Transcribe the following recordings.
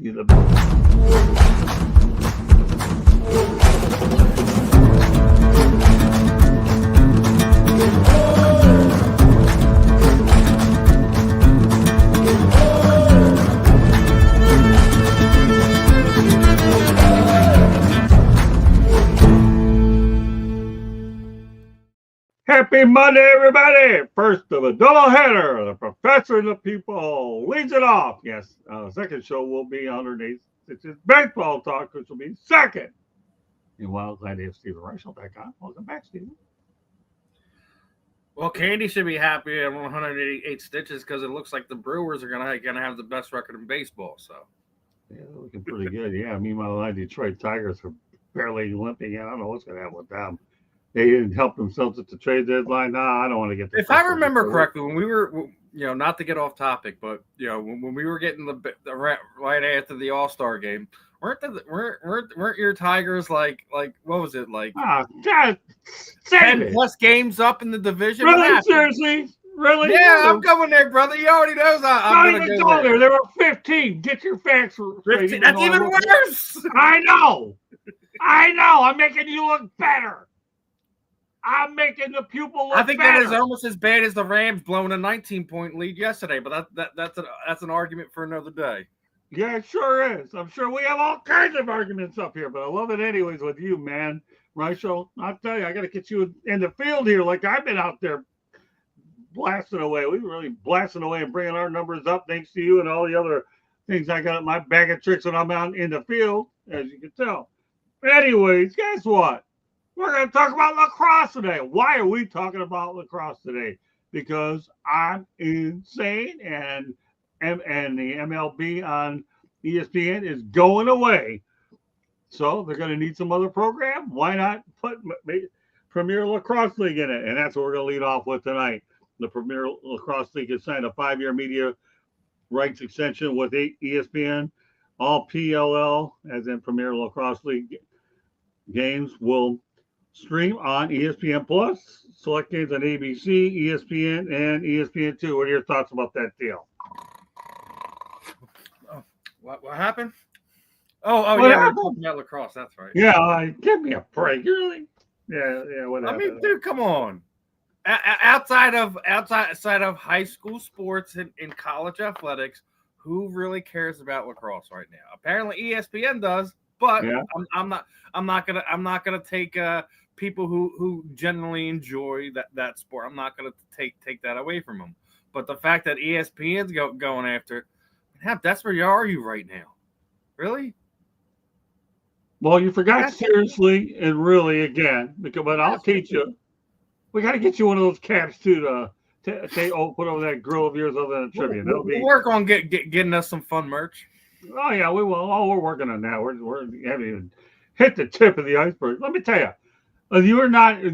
You're the best. Happy Monday, everybody! First of a doubleheader. The professor and the people leads it off. Yes, second show will be underneath. It's just baseball talk, which will be second. Meanwhile, glad to have Stephen Reichel back on. Welcome back, Stephen. Well, Candy should be happy at 188 stitches because it looks like the Brewers are gonna have the best record in baseball. So, yeah, they're looking pretty good. Yeah, meanwhile, the Detroit Tigers are barely limping. I don't know what's going to happen with them. They didn't help themselves at the trade deadline. I don't want to get. If I remember correctly, when we were, not to get off topic, but when we were getting the right after the All-Star game, weren't your Tigers like what was it like? Oh, God, 10 plus games up in the division. Really? Seriously? Really? Yeah, I'm going there, brother. You already know I'm not even going there. There were 15. Get your facts straight. 15. That's even worse. I know. I'm making you look better. I'm making the pupil look better. I think that is almost as bad as the Rams blowing a 19-point lead yesterday, but that's an argument for another day. Yeah, it sure is. I'm sure we have all kinds of arguments up here, but I love it anyways with you, man. Reichel, I'll tell you, I got to get you in the field here like I've been out there blasting away. We're really blasting away and bringing our numbers up thanks to you and all the other things I got at my bag of tricks when I'm out in the field, as you can tell. Anyways, guess what? We're going to talk about lacrosse today. Why are we talking about lacrosse today? Because I'm insane, and the MLB on ESPN is going away. So they're going to need some other program. Why not put Premier Lacrosse League in it? And that's what we're going to lead off with tonight. The Premier Lacrosse League has signed a 5-year media rights extension with ESPN. All PLL, as in Premier Lacrosse League games, will stream on ESPN Plus, select games on ABC, ESPN, and ESPN2. What are your thoughts about that deal? What happened? Oh, what yeah, happened? we're talking about lacrosse. That's right. Yeah, give me a break. Really? Yeah. What happened? I mean, dude, come on. Outside of high school sports and college athletics, who really cares about lacrosse right now? Apparently, ESPN does, but yeah. I'm not gonna take people who generally enjoy that sport. I'm not gonna take that away from them. But the fact that ESPN's going after, how desperate are you right now? Really? Well, you forgot seriously and really again, but I'll teach you. We got to get you one of those caps too to put over that grill of yours over the trivia. We'll work on getting us some fun merch. Oh yeah, we will. Oh, we're working on that. We haven't even hit the tip of the iceberg. Let me tell you, if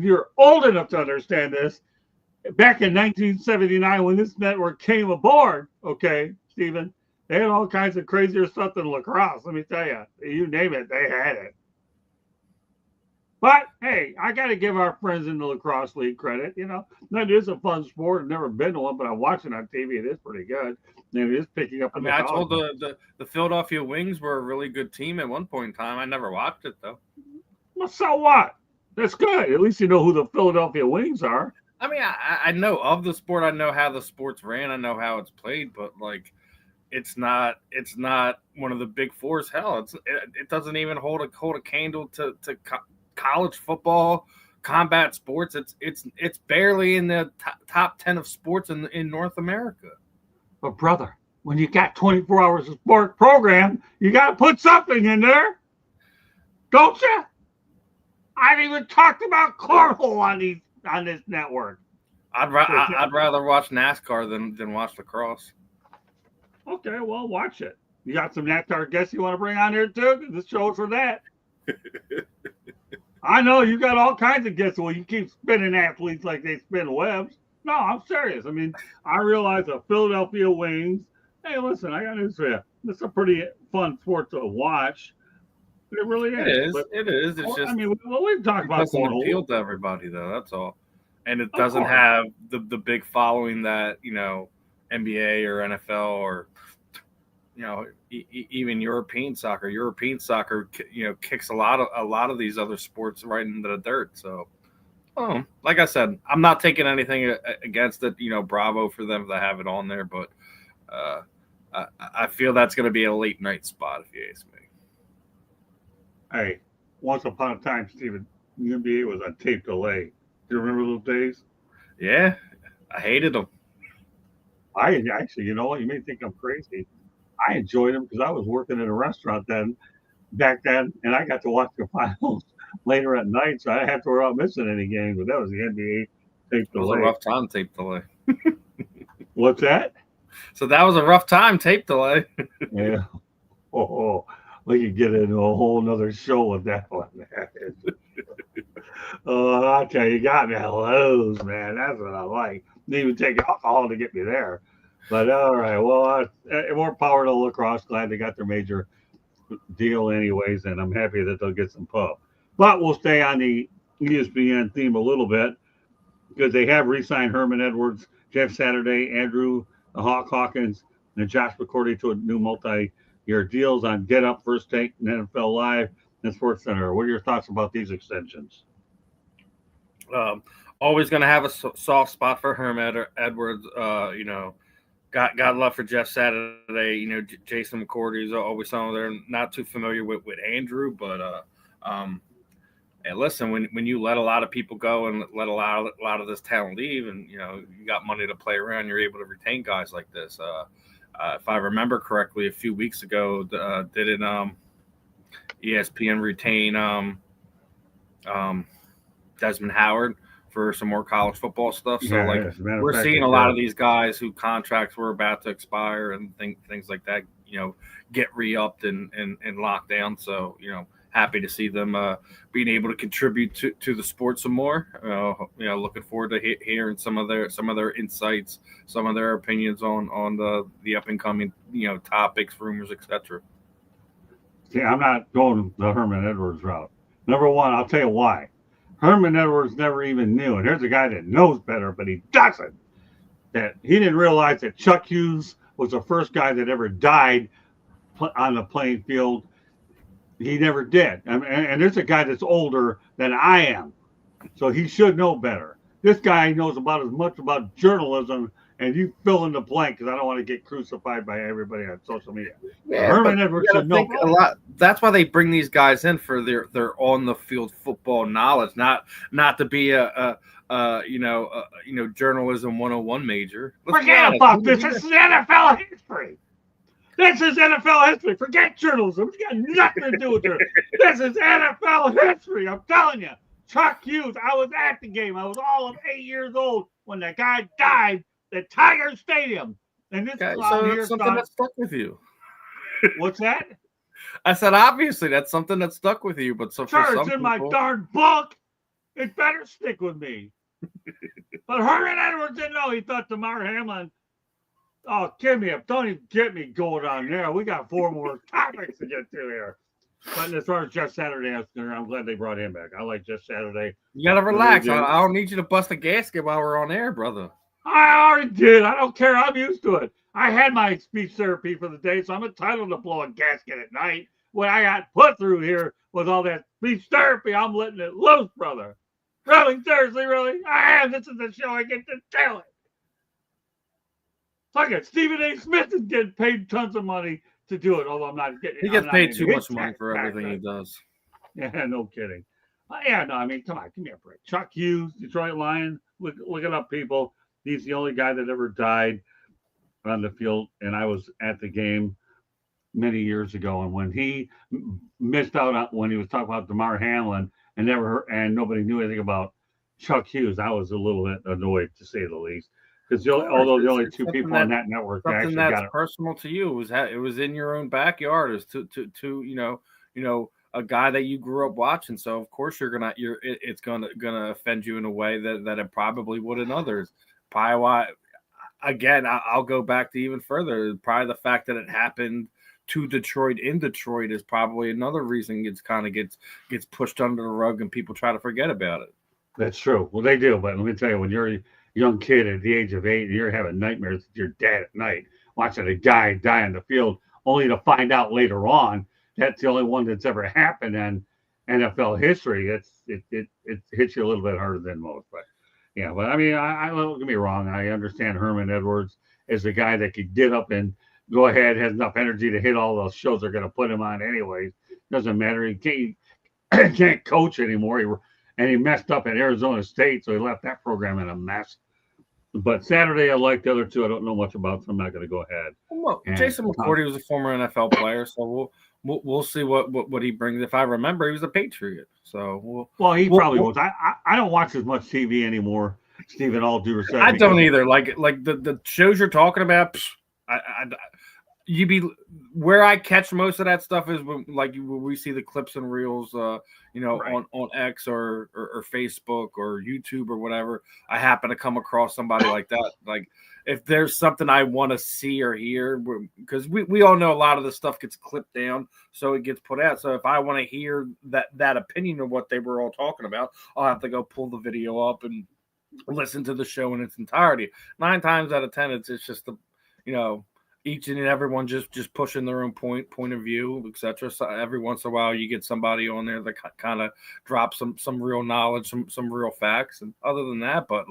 you're old enough to understand this, back in 1979 when this network came aboard, okay, Stephen, they had all kinds of crazier stuff than lacrosse. Let me tell you, you name it, they had it. But hey, I got to give our friends in the lacrosse league credit. That is a fun sport. I've never been to one, but I'm watching on TV. It is pretty good. And it is picking up. I told the Philadelphia Wings were a really good team at one point in time. I never watched it though. Well, so what? That's good. At least you know who the Philadelphia Wings are. I mean, I know of the sport. I know how the sport's ran. I know how it's played. But like, it's not one of the big fours. Hell, it doesn't even hold a candle to college football, combat sports. It's barely in the top 10 of sports in North America. But brother, when you got 24 hours of sport program, you got to put something in there, don't you? I haven't even talked about cornhole on this network. I'd rather watch NASCAR than watch lacrosse. Okay, well, watch it. You got some NASCAR guests you want to bring on here too? This show's for that. I know you got all kinds of guests. Well, you keep spinning athletes like they spin webs. No, I'm serious. I mean, I realize the Philadelphia Wings. Hey, listen, I got news for you. This is a pretty fun sport to watch. It really is. It is. It's just. I mean, we've talked about it doesn't appeal to everybody, though. That's all. And it doesn't have the big following that NBA or NFL or even European soccer. European soccer, kicks a lot of these other sports right into the dirt. So, like I said, I'm not taking anything against it. Bravo for them to have it on there, but I feel that's going to be a late night spot if you ask me. Hey, once upon a time, Steven, the NBA was on tape delay. Do you remember those days? Yeah, I hated them. I actually, you know what? You may think I'm crazy. I enjoyed them because I was working in a restaurant back then, and I got to watch the finals later at night, so I didn't have to worry about missing any games. But that was the NBA tape It was a delay. rough time tape delay. What's that? So that was a rough time tape delay. Yeah. Oh, we could get into a whole nother show with that one. Oh, I tell you, you got me at lows, man. That's what I like. Didn't even take alcohol to get me there. But all right, well, more power to lacrosse. Glad they got their major deal, anyways, and I'm happy that they'll get some pub. But we'll stay on the ESPN theme a little bit because they have re-signed Herman Edwards, Jeff Saturday, Andrew the Hawk Hawkins, and Josh McCourty to a new multi-year deals on Get Up, First Take, and NFL Live and Sports Center. What are your thoughts about these extensions? Always going to have a soft spot for Herman Edwards. God love for Jeff Saturday. Jason McCourty is always someone there. Not too familiar with Andrew, but and listen, when you let a lot of people go and let a lot of this talent leave, and you got money to play around, you're able to retain guys like this. If I remember correctly, a few weeks ago, didn't ESPN retain Desmond Howard for some more college football stuff? So we're seeing a lot of these guys whose contracts were about to expire and things like that, get re-upped and locked down. So happy to see them being able to contribute to the sport some more. Looking forward to hearing some of their insights, some of their opinions on the up and coming topics, rumors, etc. See, I'm not going the Herman Edwards route. Number one, I'll tell you why. Herman Edwards never even knew, and here's a guy that knows better, but he doesn't. That he didn't realize that Chuck Hughes was the first guy that ever died on the playing field. He never did. And there's a guy that's older than I am, so he should know better. This guy knows about as much about journalism, and you fill in the blank because I don't want to get crucified by everybody on social media. Yeah, Herman Edwards should know a lot. That's why they bring these guys in for their on the field football knowledge, not to be a journalism 101 major. Forget about this. This is NFL history. This is NFL history. Forget journalism. It's got nothing to do with it. This is NFL history. I'm telling you. Chuck Hughes, I was at the game. I was all of 8 years old when the guy died at Tiger Stadium. And this so that's something that stuck with you. What's that? I said, obviously, that's something that stuck with you. But it's in my darn book. It better stick with me. But Herman Edwards didn't know. He thought Damar Hamlin. Oh, give me up. Don't even get me going on there. We got 4 more topics to get to here. But as far as Jeff Saturday, I'm glad they brought him back. I like Jeff Saturday. You got to relax. I don't need you to bust a gasket while we're on air, brother. I already did. I don't care. I'm used to it. I had my speech therapy for the day, so I'm entitled to blow a gasket at night. When I got put through here with all that speech therapy, I'm letting it loose, brother. Really? Seriously, really? I am. This is the show. I get to tell it. Look at Stephen A. Smith is getting paid tons of money to do it, although I'm not getting. He gets paid too much money for everything he does. Yeah, no kidding. Come on, give me a break. Chuck Hughes, Detroit Lions. Look it up, people. He's the only guy that ever died on the field, and I was at the game many years ago. And when he missed out on when he was talking about Damar Hamlin and nobody knew anything about Chuck Hughes, I was a little bit annoyed, to say the least. Because although the only 2 people on that network that actually got it personal to you, it was in your own backyard. It was a guy that you grew up watching. So of course it's gonna offend you in a way that it probably would in others. Probably why. Again, I'll go back to even further. Probably the fact that it happened to Detroit in Detroit is probably another reason gets pushed under the rug and people try to forget about it. That's true. Well, they do, but let me tell you, when you're young kid at the age of 8, and you're having nightmares with your dad at night, watching a guy die on the field, only to find out later on that's the only one that's ever happened in NFL history. It hits you a little bit harder than most, but yeah. But I mean, I don't get me wrong. I understand Herman Edwards is a guy that could get up and go ahead, has enough energy to hit all those shows they're going to put him on anyways. Doesn't matter. He can't coach anymore. And he messed up at Arizona State, so he left that program in a mess. But Saturday, I like the other two. I don't know much about, so I'm not going to go ahead. Well, Jason McCourty was a former NFL player, so we'll see what he brings. If I remember, he was a Patriot. So he probably was. I don't watch as much TV anymore, Stephen. All due respect, I don't either. Like the shows you're talking about. Where I catch most of that stuff is when we see the clips and reels, right. on X or Facebook or YouTube or whatever. I happen to come across somebody like that. Like if there's something I want to see or hear, because we all know a lot of the stuff gets clipped down, so it gets put out. So if I want to hear that opinion of what they were all talking about, I'll have to go pull the video up and listen to the show in its entirety. 9 times out of 10, it's just each and everyone just pushing their own point of view, etc. So every once in a while, you get somebody on there that kind of drops some real knowledge, some real facts, and other than that, but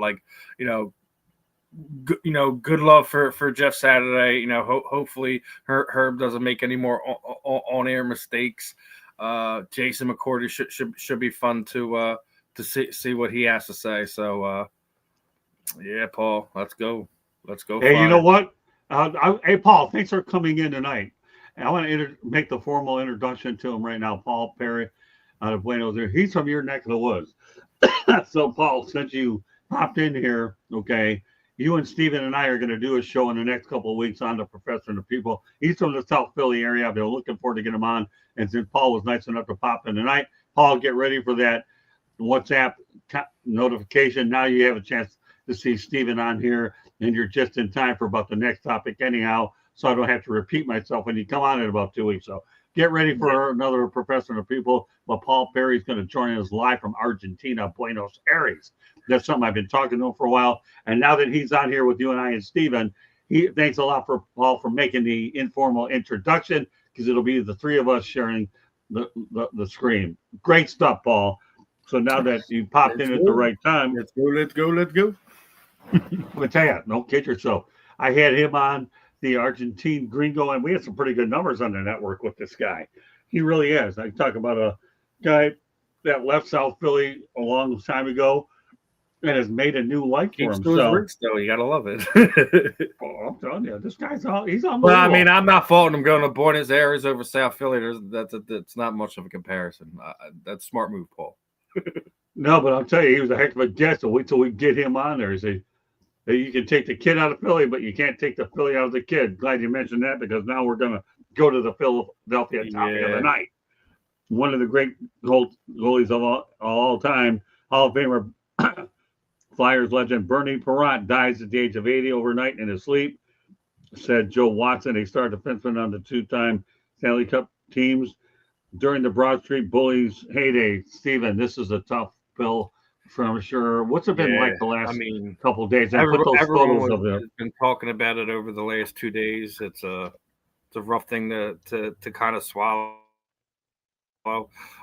good love for Jeff Saturday. Hopefully Herb doesn't make any more on air mistakes. Jason McCourty should be fun to see what he has to say. So yeah, Paul, let's go. Hey, you know what? Hey, Paul, thanks for coming in tonight. And I want to make the formal introduction to him right now. Paul Perry out of Buenos Aires. He's from your neck of the woods. So, Paul, since you popped in here, okay, you and Steven and I are going to do a show in the next couple of weeks on the Professor and the People. He's from the South Philly area. I've been looking forward to get him on. And since Paul was nice enough to pop in tonight, Paul, get ready for that WhatsApp notification. Now you have a chance to see Steven on here, and you're just in time for about the next topic anyhow, so I don't have to repeat myself when you come on in about 2 weeks. So get ready for another Professor of People. But Paul Perry's going to join us live from Argentina, Buenos Aires. That's something I've been talking to him for a while. And now that he's on here with you and I and Steven, thanks a lot for Paul for making the informal introduction, because it'll be the three of us sharing the screen. Great stuff, Paul. So now that you popped in at the right time. Let's go. But tell you, don't kid yourself. I had him on the Argentine Gringo, and we had some pretty good numbers on the network with this guy. He really is. I talk about a guy that left South Philly a long time ago and has made a new life for himself. Roots, though. You gotta love it. I'm telling you, this guy's he's on. Well, I mean, I'm not faulting him going to Buenos Aires over South Philly. That's not much of a comparison. That's a smart move, Paul. No, but I'll tell you, he was a heck of a guest. So wait till we get him on there. You can take the kid out of Philly, but you can't take the Philly out of the kid. Glad you mentioned that, because now we're going to go to the Philadelphia topic of the night. One of the great goalies of all time, Hall of Famer, Flyers legend Bernie Perrant dies at the age of 80 overnight in his sleep. Said Joe Watson, a star defenseman on the 2-time Stanley Cup teams. During the Broad Street Bullies heyday, Steven, this is a tough pill for I'm sure. What's it been like the last couple of days? Everyone has been talking about it over the last 2 days. It's a rough thing to kind of swallow.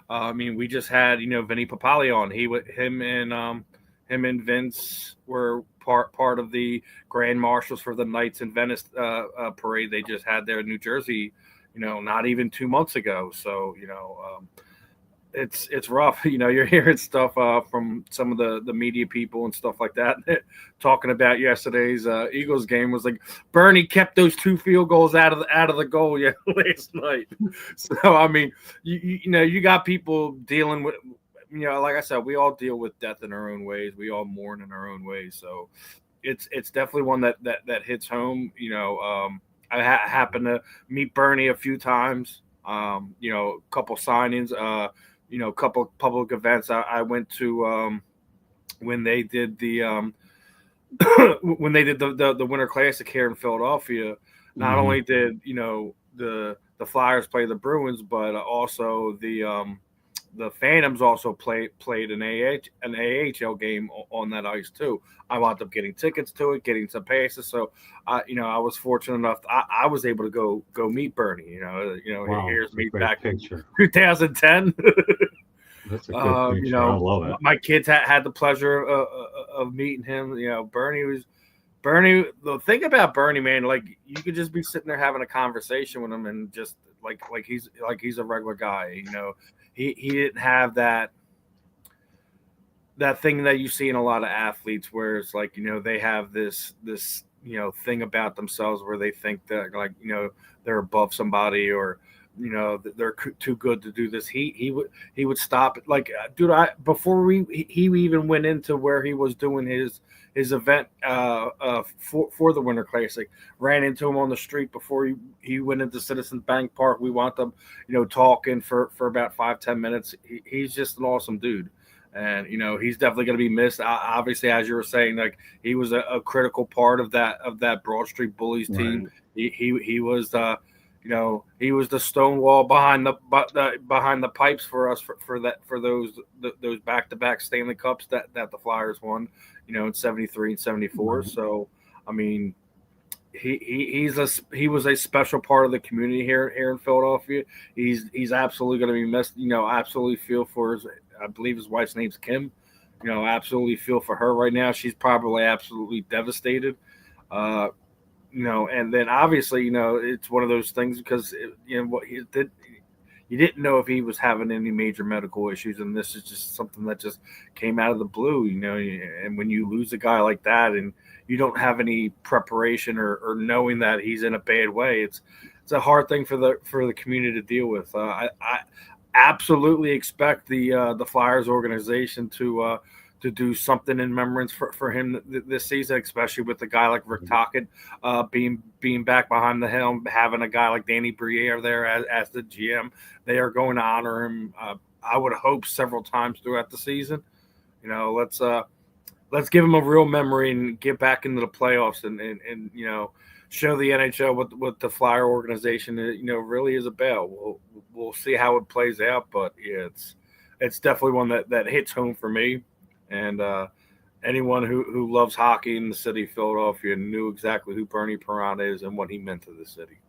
I mean, we just had Vinny Papali on. Him and Vince were part of the Grand Marshals for the Knights in Venice parade they just had there in New Jersey. Not even 2 months ago. So it's rough. You're hearing stuff from some of the media people and stuff like that talking about yesterday's Eagles game. Was like Bernie kept those 2 field goals out of the goal last night. So I mean, you got people dealing with, like I said, we all deal with death in our own ways. We all mourn in our own ways. So it's definitely one that hits home. I happened to meet Bernie a few times. A couple signings. Couple public events I went to when they did the the Winter Classic here in Philadelphia. Not only did the Flyers play the Bruins, but also the the Phantoms also played an AHL game on that ice too. I wound up getting tickets to it, getting some passes. So, I was fortunate enough. I was able to go meet Bernie. Wow, here's that's a me great back picture. in 2010. That's a good picture. I love it. My kids had the pleasure of meeting him. Bernie. The thing about Bernie, man, like you could just be sitting there having a conversation with him, and just like he's a regular guy. He didn't have that thing that you see in a lot of athletes, where it's like they have this thing about themselves where they think that they're above somebody, or they're too good to do this. He would stop it. Like, dude, before he even went into where he was doing his event for the Winter Classic, ran into him on the street before he went into Citizens Bank Park. We want them talking for about 5-10 minutes. He's just an awesome dude. And he's definitely going to be missed. Obviously, as you were saying, like he was a critical part of that Broad Street Bullies team. Right. He was he was the stonewall behind the pipes for us for those back-to-back Stanley Cups that the Flyers won, in 73 and 74. Right. So I mean, he was a special part of the community here in Philadelphia. He's absolutely going to be missed. Absolutely feel for I believe his wife's name's Kim. Absolutely feel for her right now. She's probably absolutely devastated. And then obviously, it's one of those things because what he did. You didn't know if he was having any major medical issues, and this is just something that just came out of the blue, And when you lose a guy like that, and you don't have any preparation or knowing that he's in a bad way, it's a hard thing for the community to deal with. I absolutely expect the Flyers organization to do something in remembrance for him this season, especially with a guy like Rick Tocchet being back behind the helm, having a guy like Danny Briere there as the GM. They are going to honor him. I would hope several times throughout the season. Let's give him a real memory and get back into the playoffs and show the NHL what the Flyer organization really is about. We'll see how it plays out, but yeah, it's definitely one that hits home for me. And anyone who loves hockey in the city of Philadelphia knew exactly who Bernie Parent is and what he meant to the city.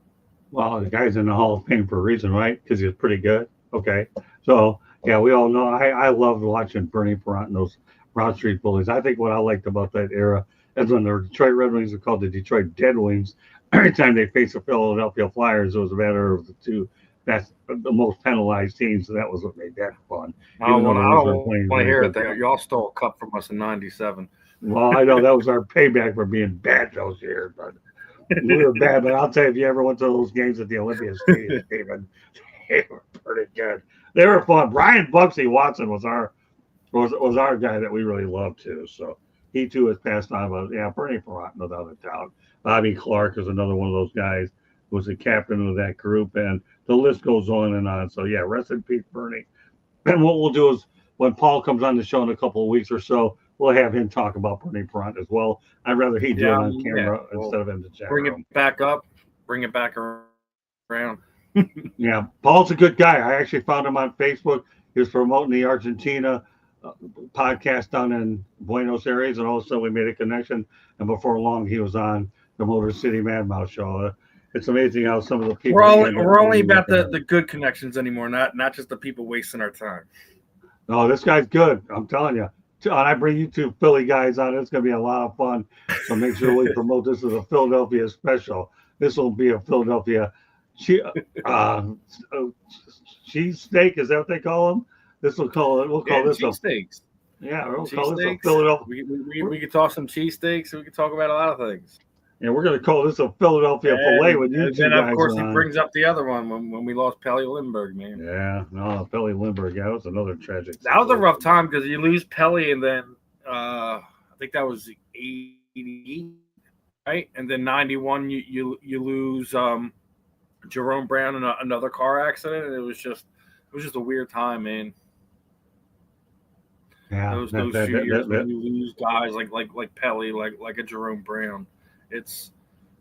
Well, the guy's in the Hall of Fame for a reason, right? Because he's pretty good. Okay. So, yeah, we all know. I loved watching Bernie Parent and those Broad Street Bullies. I think what I liked about that era is when the Detroit Red Wings were called the Detroit Dead Wings. Every time they faced the Philadelphia Flyers, it was a matter of the two. That's the most penalized team, so that was what made that fun. I don't want to hear it. Y'all stole a cup from us in '97. Well, I know that was our payback for being bad those years, but we were bad. But I'll tell you, if you ever went to those games at the Olympia Stadium, Stephen, they were pretty good. They were fun. Brian Bugsy Watson was our guy that we really loved too. So he too has passed on. But yeah, Bernie Parent, no doubt in doubt. Bobby Clark is another one of those guys who was the captain of that group, and the list goes on and on. So yeah, rest in peace, Bernie. And what we'll do is when Paul comes on the show in a couple of weeks or so, we'll have him talk about Bernie Parent as well. I'd rather he do it on camera instead of in the chat room. It back up, bring it back around. Yeah, Paul's a good guy. I actually found him on Facebook. He was promoting the Argentina podcast down in Buenos Aires, and also we made a connection. And before long, he was on the Motor City Mad Mouse show. It's amazing how some of the people we're only about the good connections anymore, not just the people wasting our time. No, this guy's good. I'm telling you. And I bring you two Philly guys on. It's going to be a lot of fun. So make sure we promote this as a Philadelphia special. This will be a Philadelphia cheese steak. Is that what they call them? We'll call this cheesesteaks. Yeah, we'll call this a Philadelphia. We could talk some cheesesteaks. We could talk about a lot of things. Yeah, we're going to call this a Philadelphia filet with you two guys. And then, of course, he brings up the other one when we lost Pelle Lindbergh, man. Yeah, no, Pelle Lindbergh. Yeah, that was another tragic situation. That was a rough time because you lose Pelle, and then I think that was 80, right? And then 91, you lose Jerome Brown in another car accident, and it was just a weird time, man. Yeah, those few years when you lose guys like Pelle, like a Jerome Brown. It's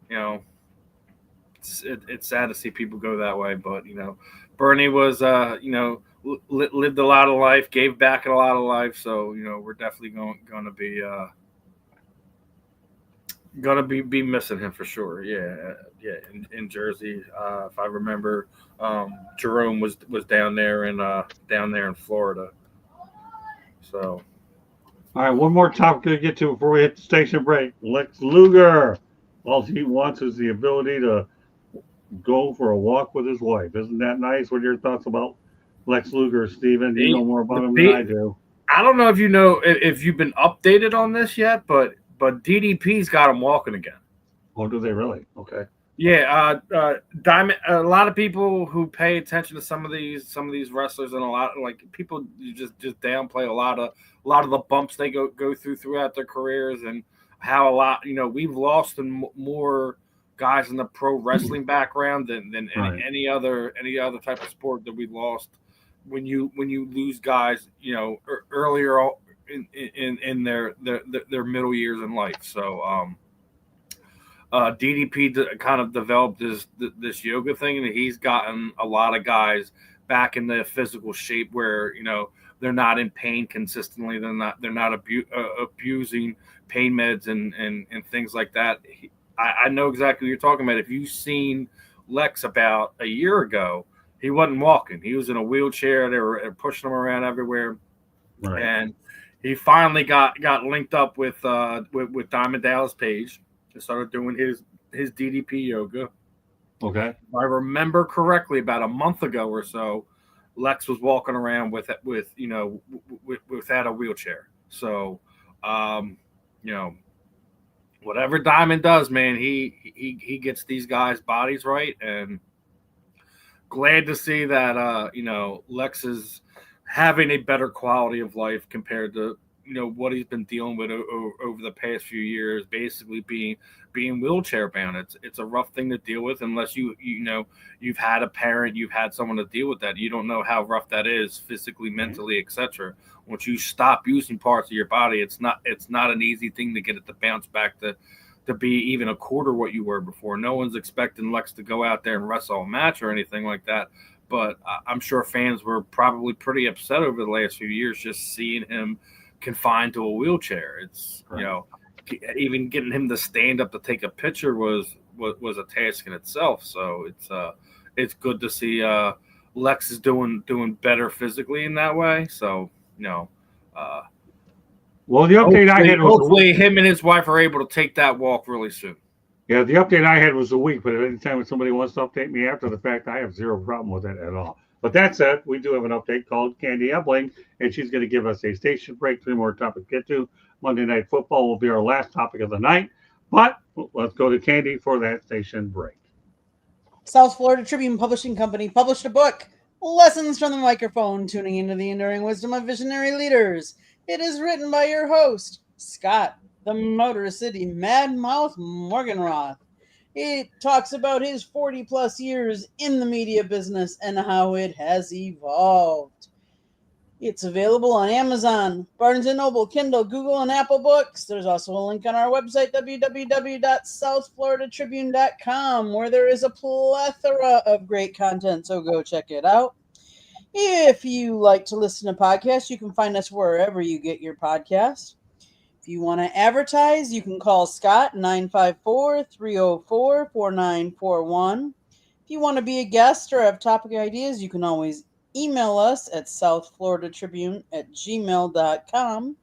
it's sad to see people go that way, but Bernie was lived a lot of life, gave back a lot of life. So we're definitely going to be be missing him for sure. Yeah. In Jersey, if I remember, Jerome was down there in Florida. So All right, one more topic to get to before we hit the station break. Lex Luger. All he wants is the ability to go for a walk with his wife. Isn't that nice? What are your thoughts about Lex Luger, Steven? You know more about him than I do. I don't know if you know if you've been updated on this yet, but DDP's got him walking again. Oh, do they really? Okay. Yeah, Diamond. A lot of people who pay attention to some of these wrestlers, and a lot like people just downplay a lot of the bumps they go through throughout their careers, and how a lot we've lost more guys in the pro wrestling background than Right. any other type of sport that we lost. When you lose guys, earlier in their middle years in life, so DDP kind of developed this yoga thing, and he's gotten a lot of guys back in the physical shape where they're not in pain consistently. They're not abusing pain meds and things like that. I know exactly what you're talking about. If you've seen Lex about a year ago, he wasn't walking. He was in a wheelchair. They were pushing him around everywhere, Right. and he finally got linked up with Diamond Dallas Page. He started doing his DDP yoga. Okay. If I remember correctly, about a month ago or so, Lex was walking around without a wheelchair. So, whatever Diamond does, man, he gets these guys' bodies right, and glad to see that Lex is having a better quality of life compared to what he's been dealing with over the past few years, basically being wheelchair bound. It's a rough thing to deal with unless you've had a parent, you've had someone to deal with that. You don't know how rough that is physically, mentally, etc. Once you stop using parts of your body, it's not an easy thing to get it to bounce back to be even a quarter what you were before. No one's expecting Lex to go out there and wrestle a match or anything like that. But I'm sure fans were probably pretty upset over the last few years just seeing him confined to a wheelchair. It's even getting him to stand up to take a picture was a task in itself. So it's good to see Lex is doing better physically in that way. So well, the update I had was hopefully him and his wife are able to take that walk really soon. Yeah, the update I had was a week, but anytime somebody wants to update me after the fact, I have zero problem with that at all. But that said, we do have an update called Candy Ebling, and she's going to give us a station break. 3 more topics to get to. Monday Night Football will be our last topic of the night. But let's go to Candy for that station break. South Florida Tribune Publishing Company published a book, Lessons from the Microphone, Tuning into the Enduring Wisdom of Visionary Leaders. It is written by your host, Scott, the Motor City Mad Mouth Morganroth. It talks about his 40-plus years in the media business and how it has evolved. It's available on Amazon, Barnes & Noble, Kindle, Google, and Apple Books. There's also a link on our website, www.southfloridatribune.com, where there is a plethora of great content, so go check it out. If you like to listen to podcasts, you can find us wherever you get your podcasts. If you want to advertise, you can call Scott 954-304-4941. If you want to be a guest or have topic ideas, you can always email us at southfloridatribune@gmail.com.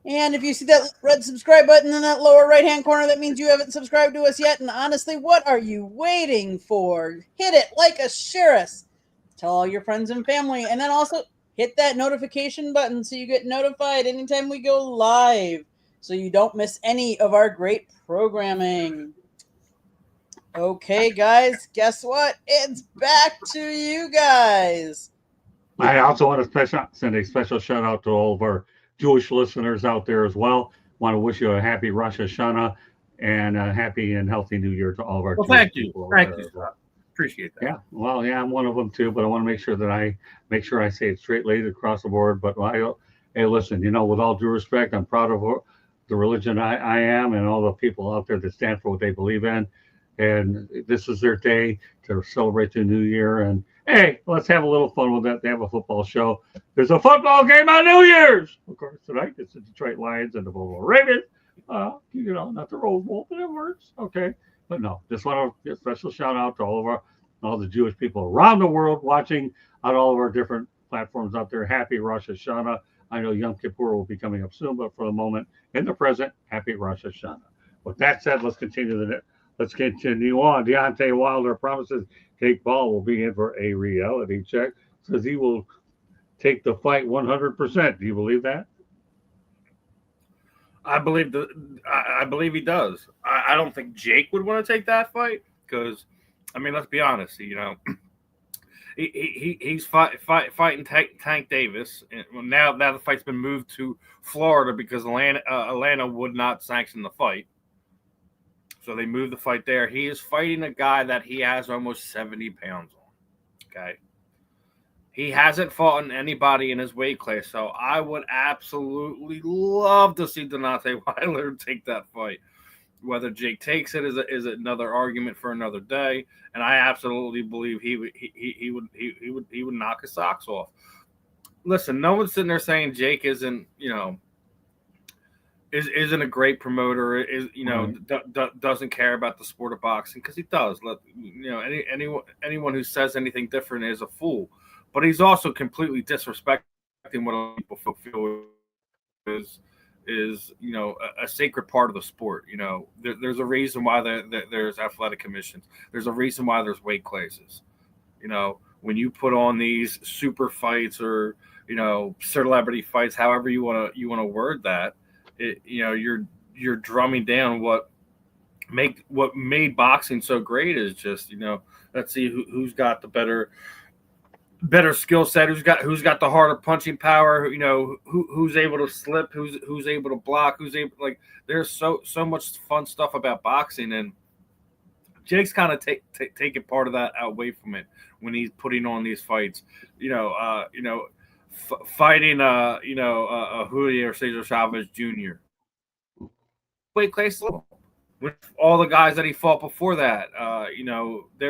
And if you see that red subscribe button in that lower right-hand corner, that means you haven't subscribed to us yet. And honestly, what are you waiting for? Hit it, like us, share us. Tell all your friends and family. And then also hit that notification button so you get notified anytime we go live, so you don't miss any of our great programming. Okay, guys, guess what? It's back to you guys. I also want to send a special shout out to all of our Jewish listeners out there as well. Want to wish you a happy Rosh Hashanah and a happy and healthy New Year to all of our Jewish people. Thank you. Appreciate that. Yeah, well, yeah, I'm one of them too, but I want to make sure that I say it straight laced across the board. But hey, listen, with all due respect, I'm proud of the religion I am and all the people out there that stand for what they believe in. and this is their day to celebrate the new year. And hey, let's have a little fun with that. They have a football show. There's a football game on New Year's, of course. Tonight it's the Detroit Lions and the Baltimore Ravens. Not the Rose Bowl, but it works. Okay, but no, just want to give a special shout out to all the Jewish people around the world watching on all of our different platforms out there. Happy Rosh Hashanah. I know Yom Kippur will be coming up soon, but for the moment, in the present, happy Rosh Hashanah. With that said, let's continue on. Deontay Wilder promises Jake Paul will be in for a reality check. Says he will take the fight 100%. Do you believe that? I believe he does. I don't think Jake would want to take that fight because, I mean, let's be honest. He's fighting Tank Davis. And now the fight's been moved to Florida because Atlanta would not sanction the fight. So they moved the fight there. He is fighting a guy that he has almost 70 pounds on. Okay. He hasn't fought anybody in his weight class. So I would absolutely love to see Deontay Wilder take that fight. Whether Jake takes it is another argument for another day. And I absolutely believe he would knock his socks off. Listen, no one's sitting there saying Jake isn't a great promoter, doesn't care about the sport of boxing, because he does. Anyone who says anything different is a fool. But he's also completely disrespecting what people feel is a sacred part of the sport. There's a reason why there's athletic commissions. There's a reason why there's weight classes. When you put on these super fights or celebrity fights, however you want to word that, you're drumming down what made boxing so great is just let's see who's got the better skill set, who's got the harder punching power, who's able to slip, who's able to block, there's so much fun stuff about boxing, and Jake's kind of taking part of that away from it when he's putting on these fights. Fighting Julio Cesar Chavez Jr. weight class level. With all the guys that he fought before that, they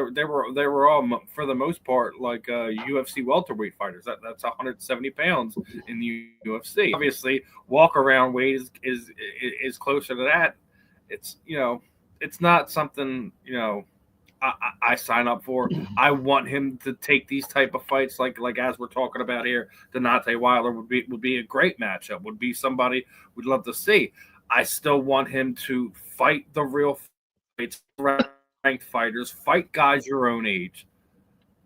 were all, for the most part, like UFC welterweight fighters. That's 170 pounds in the UFC. Obviously, walk around weight is closer to that. It's not something I sign up for. I want him to take these type of fights, like as we're talking about here. Deontay Wilder would be a great matchup. Would be somebody we'd love to see. I still want him to fight the real fights, ranked fighters, fight guys your own age,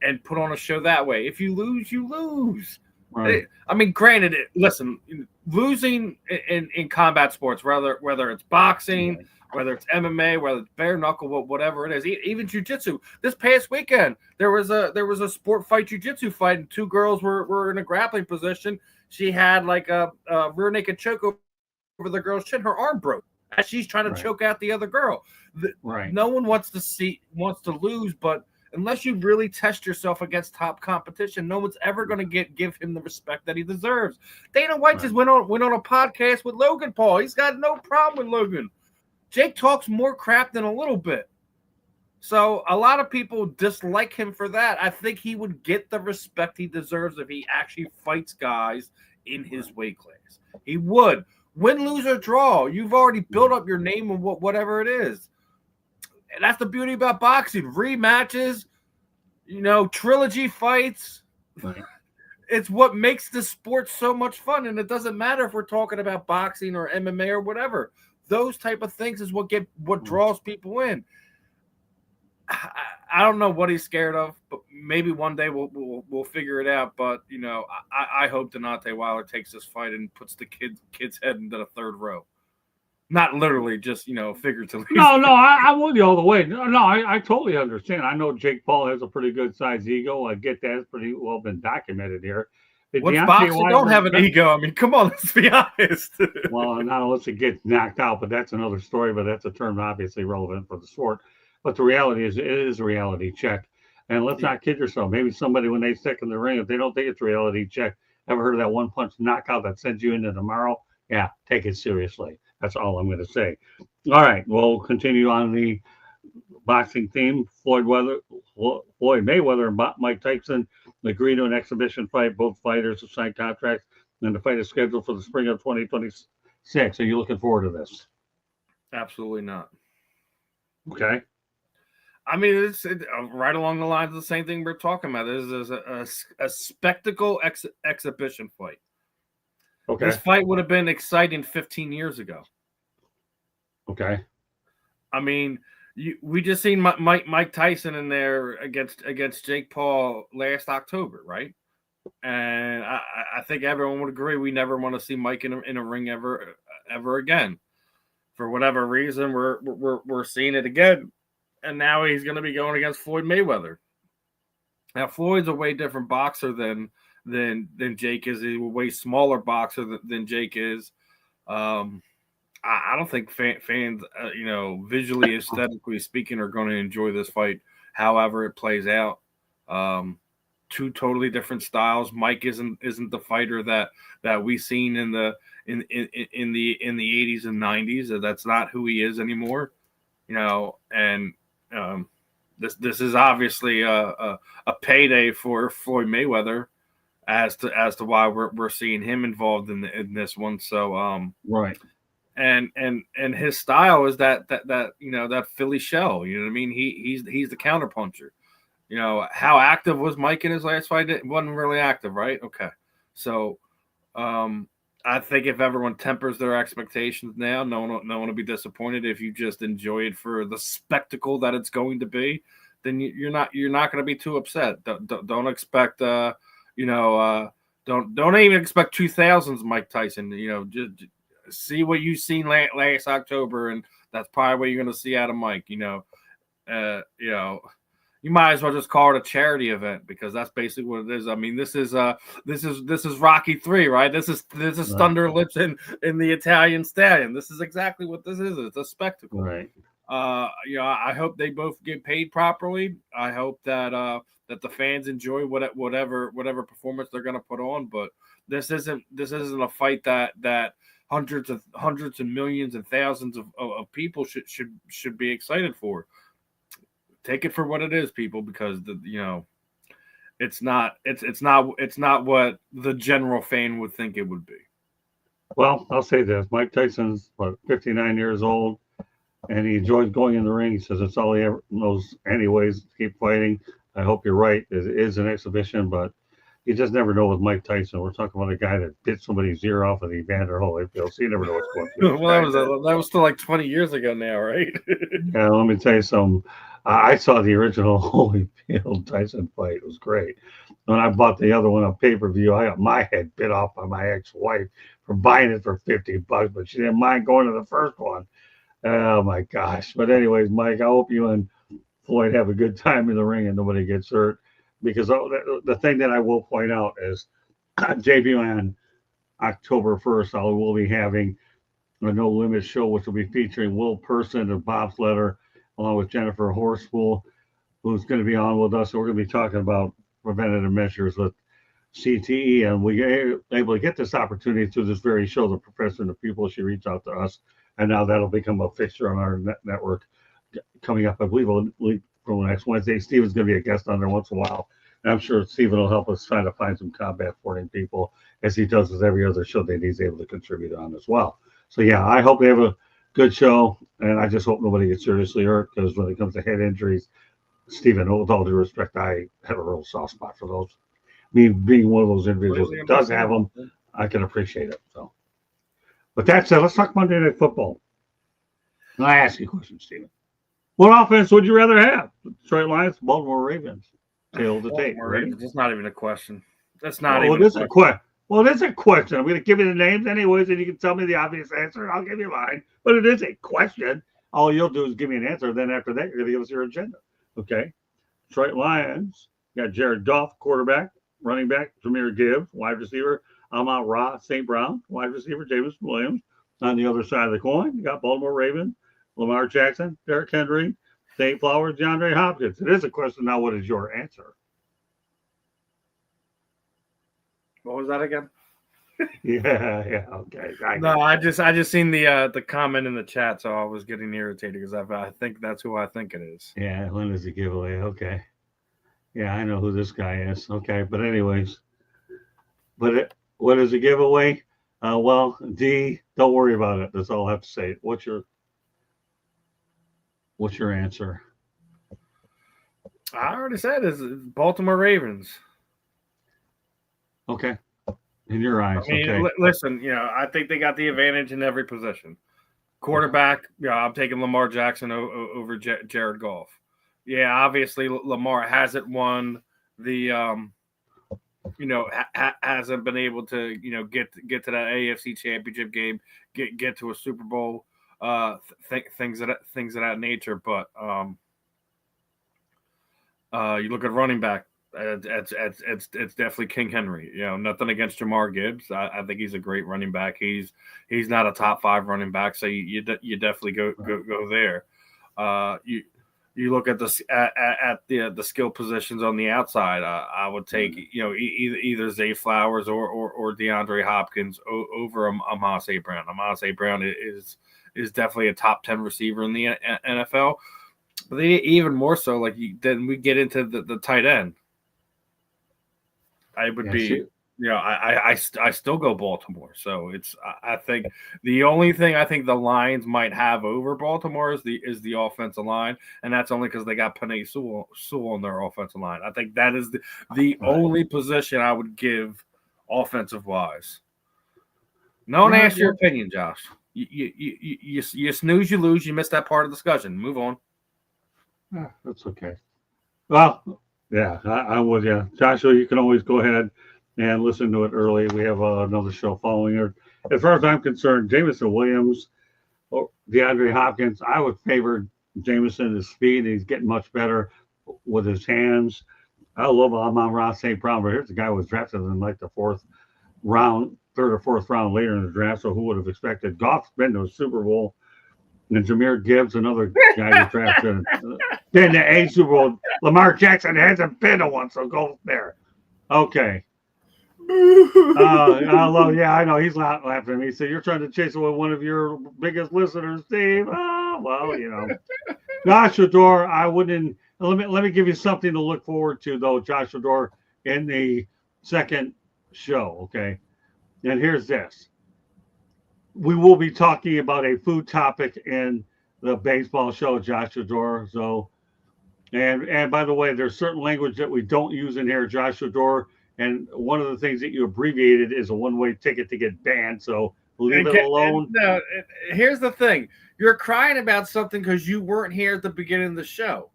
and put on a show that way. If you lose, you lose. Right. I mean, granted, listen, losing in combat sports, whether it's boxing, whether it's MMA, whether it's bare knuckle, whatever it is, even jiu-jitsu. This past weekend, there was a sport fight jiu-jitsu fight, and two girls were in a grappling position. She had like a rear naked choke over the girl's chin. Her arm broke as she's trying to choke out the other girl. No one wants to lose, but unless you really test yourself against top competition, no one's ever going to give him the respect that he deserves. Dana White just went on a podcast with Logan Paul. He's got no problem with Logan. Jake talks more crap than a little bit. So a lot of people dislike him for that. I think he would get the respect he deserves if he actually fights guys in his weight class. He would. Win, lose, or draw. You've already built up your name and whatever it is. And that's the beauty about boxing. Rematches, trilogy fights. Right. It's what makes the sport so much fun. And it doesn't matter if we're talking about boxing or MMA or whatever. Those type of things is what draws people in. I don't know what he's scared of, but maybe one day we'll figure it out. But I hope Deontay Wilder takes this fight and puts the kid's head into the third row. Not literally, just figuratively. No, I'm with you all the way. No, I totally understand. I know Jake Paul has a pretty good sized ego. I get that. It's pretty well been documented here. What's boxing don't have an ego? I mean, come on, let's be honest. Well, not unless it gets knocked out, but that's another story. But that's a term obviously relevant for the sport. But the reality is, it is a reality check. And let's not kid yourself. Maybe somebody, when they stick in the ring, if they don't think it's a reality check, ever heard of that one punch knockout that sends you into tomorrow? Yeah, take it seriously. That's all I'm going to say. All right, we'll continue on the boxing theme. Floyd Mayweather and Mike Tyson agree to an exhibition fight. Both fighters have signed contracts, and the fight is scheduled for the spring of 2026. Are you looking forward to this? Absolutely not. Okay. I mean, it's right along the lines of the same thing we're talking about. This is a spectacle exhibition fight. Okay. This fight would have been exciting 15 years ago. Okay. I mean, we just seen Mike Tyson in there against Jake Paul last October, right? And I think everyone would agree we never want to see Mike in a ring ever again. For whatever reason, we're seeing it again. And now he's going to be going against Floyd Mayweather. Now, Floyd's a way different boxer than Jake is. He's a way smaller boxer than Jake is. I don't think fans, visually, aesthetically speaking, are going to enjoy this fight. However, it plays out. Two totally different styles. Mike isn't the fighter that we seen in the 80s and 90s. That's not who he is anymore. And this is obviously a payday for Floyd Mayweather as to why we're seeing him involved in this one. So right. And his style is that Philly shell. You know what I mean? He's the counterpuncher. How active was Mike in his last fight? It wasn't really active, right? Okay. So I think if everyone tempers their expectations now, no one will be disappointed. If you just enjoy it for the spectacle that it's going to be, then you're not going to be too upset. Don't expect don't even expect 2000s Mike Tyson. Just see what you seen last October, and that's probably what you're going to see out of Mike. You might as well just call it a charity event because that's basically what it is. I mean, this is Rocky III, right? This is right. Thunder Lips in the Italian Stallion. This is exactly what this is. It's a spectacle. Right. I hope they both get paid properly. I hope that the fans enjoy whatever performance they're going to put on. But this isn't a fight that hundreds and millions and thousands of people should be excited for. Take it for what it is, people, because it's not what the general fan would think it would be. Well, I'll say this: Mike Tyson's 59 years old, and he enjoys going in the ring. He says it's all he ever knows, anyways. To keep fighting. I hope you're right. It is an exhibition, but you just never know with Mike Tyson. We're talking about a guy that bit somebody's ear off with Evander Holyfield, so you never know what's going through. Well, that was still like 20 years ago now, right? Yeah, let me tell you something. I saw the original Holyfield Tyson fight. It was great. When I bought the other one on pay-per-view, I got my head bit off by my ex-wife for buying it for $50, but she didn't mind going to the first one. Oh my gosh. But anyways, Mike, I hope you and Floyd have a good time in the ring and nobody gets hurt. Because the thing that I will point out is JB on October 1st, I will be having a No Limit show, which will be featuring Will Person and Bob Slater, along with Jennifer Horspool, who's going to be on with us. So we're going to be talking about preventative measures with CTE. And we were able to get this opportunity through this very show. The professor and the people, she reached out to us. And now that'll become a fixture on our network coming up, I believe, from next Wednesday. Steven's going to be a guest on there once in a while. And I'm sure Steven will help us try to find some combat sporting people, as he does with every other show that he's able to contribute on as well. So, yeah, I hope they have a good show, and I just hope nobody gets seriously hurt, because when it comes to head injuries, Steven, with all due respect, I have a real soft spot for those. Me being one of those individuals that does have them, I can appreciate it. So, but that said, let's talk Monday Night Football. And I ask you a question, Steven. What offense would you rather have? Detroit Lions, Baltimore Ravens? Tail of the tape. Ready? It's not even a question. That's not even a question. Well, it is a question. I'm going to give you the names anyways, and you can tell me the obvious answer. I'll give you mine. But it is a question. All you'll do is give me an answer. Then after that, you're going to give us your agenda. Okay? Detroit Lions. You got Jared Goff, quarterback. Running back, Jahmyr Gibbs. Wide receiver, Amon-Ra St. Brown. Wide receiver, Jameson Williams. On the other side of the coin, you got Baltimore Ravens, Lamar Jackson, Derrick Henry, St. Flowers, DeAndre Hopkins. It is a question now. What is your answer? What was that again? Yeah. Okay. No, I just seen the comment in the chat, so I was getting irritated because I think that's who I think it is. Yeah. When is the giveaway? Okay. Yeah, I know who this guy is. Okay, but anyways, what is the giveaway? Well, D, don't worry about it. That's all I have to say. What's your answer? I already said it's Baltimore Ravens. Okay, in your eyes. I mean, Okay. Listen, I think they got the advantage in every position. Quarterback, I'm taking Lamar Jackson over Jared Goff. Yeah, obviously Lamar hasn't won the hasn't been able to get to that AFC Championship game, get to a Super Bowl, things of that nature. But you look at running back, it's definitely King Henry. Nothing against Jamar Gibbs. I think he's a great running back. He's not a top 5 running back, so you definitely go there. You look at the skill positions on the outside. I would take either Zay Flowers or DeAndre Hopkins over Amon-Ra Brown. Amon-Ra Brown is definitely a top 10 receiver in the NFL. But even more so, then we get into the tight end. I would be, I still go Baltimore. So I think the only thing I think the Lions might have over Baltimore is the offensive line, and that's only because they got Penei Sewell on their offensive line. I think that is the only position I would give offensive wise. No one asked your opinion, Josh. You snooze, you lose. You missed that part of the discussion. Move on. That's okay. Well, yeah, I'm with you. Joshua, you can always go ahead and listen to it early. We have another show following it. As far as I'm concerned, Jameson Williams or DeAndre Hopkins, I would favor Jameson, his speed. He's getting much better with his hands. I love Amon-Ra St. Brown, but here's a guy who was drafted in the 3rd or 4th round later in the draft, so who would have expected? Goff's been to a Super Bowl. And Jahmyr Gibbs, another guy who drafted, been to a Super Bowl. Lamar Jackson hasn't been to one, so go there. Okay. I know he's not laughing at me. So you're trying to chase away one of your biggest listeners, Steve. Josh Adore, I wouldn't. Let me give you something to look forward to, though, Josh Adore, in the second show. Okay, and here's this. We will be talking about a food topic in the baseball show, Josh Adore. So, and by the way, there's certain language that we don't use in here, Josh Adore. And one of the things that you abbreviated is a one-way ticket to get banned. So leave it alone. No, here's the thing. You're crying about something because you weren't here at the beginning of the show.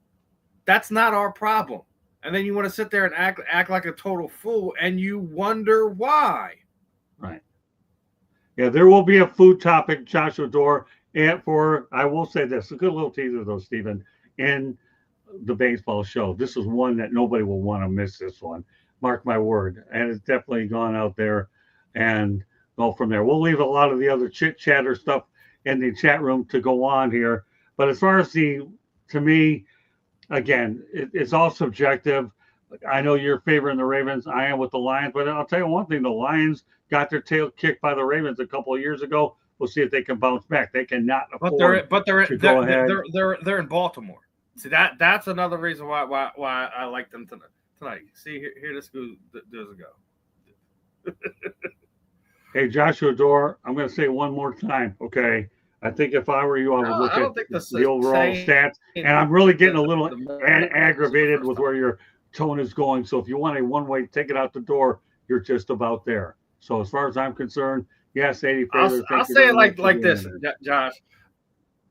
That's not our problem. And then you want to sit there and act like a total fool, and you wonder why. Right. Yeah, there will be a food topic, Joshua Dorr, and I will say this, a good little teaser though, Stephen, in the baseball show. This is one that nobody will want to miss this one. Mark my word. And it's definitely gone out there and go from there. We'll leave a lot of the other chit-chatter stuff in the chat room to go on here. But as far as to me, again, it's all subjective. I know you're favoring the Ravens. I am with the Lions. But I'll tell you one thing, the Lions got their tail kicked by the Ravens a couple of years ago. We'll see if they can bounce back. They cannot afford to go ahead. They're in Baltimore. See, that's another reason why I like them tonight. See, here this goes go. Hey, Joshua Dorr, I'm going to say it one more time, okay? I think if I were you, I would look at the overall stats. And I'm really getting a little aggravated with where your tone is going. So if you want a one-way ticket out the door, you're just about there. So as far as I'm concerned, yes, 80. I'll say it like this, Josh.